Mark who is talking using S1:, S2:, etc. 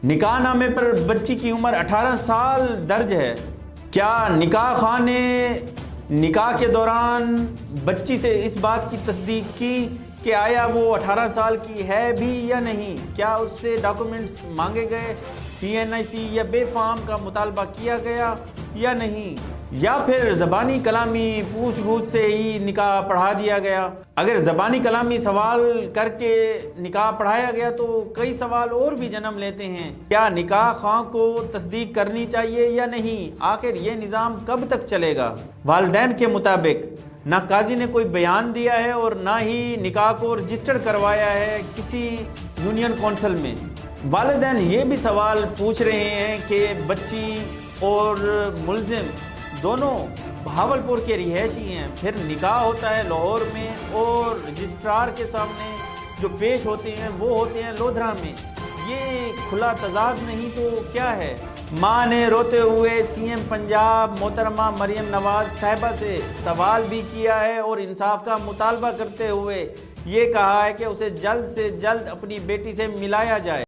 S1: نکاح نامے پر بچی کی عمر 18 سال درج ہے۔ کیا نکاح خواہ نے نکاح کے دوران بچی سے اس بات کی تصدیق کی کہ آیا وہ 18 سال کی ہے بھی یا نہیں؟ کیا اس سے ڈاکومنٹس مانگے گئے، CNIC یا بے فارم کا مطالبہ کیا گیا یا نہیں؟ یا پھر زبانی کلامی پوچھ گچھ سے ہی نکاح پڑھا دیا گیا؟ اگر زبانی کلامی سوال کر کے نکاح پڑھایا گیا تو کئی سوال اور بھی جنم لیتے ہیں۔ کیا نکاح خواہ کو تصدیق کرنی چاہیے یا نہیں؟ آخر یہ نظام کب تک چلے گا؟ والدین کے مطابق نہ قاضی نے کوئی بیان دیا ہے اور نہ ہی نکاح کو رجسٹر کروایا ہے کسی یونین کونسل میں۔ والدین یہ بھی سوال پوچھ رہے ہیں کہ بچی اور ملزم دونوں بہاولپور کے رہائشی ہیں، پھر نکاح ہوتا ہے لاہور میں اور رجسٹرار کے سامنے جو پیش ہوتے ہیں وہ ہوتے ہیں لودھرا میں۔ یہ کھلا تضاد نہیں تو کیا ہے؟ ماں نے روتے ہوئے CM پنجاب محترمہ مریم نواز صاحبہ سے سوال بھی کیا ہے اور انصاف کا مطالبہ کرتے ہوئے یہ کہا ہے کہ اسے جلد سے جلد اپنی بیٹی سے ملایا جائے۔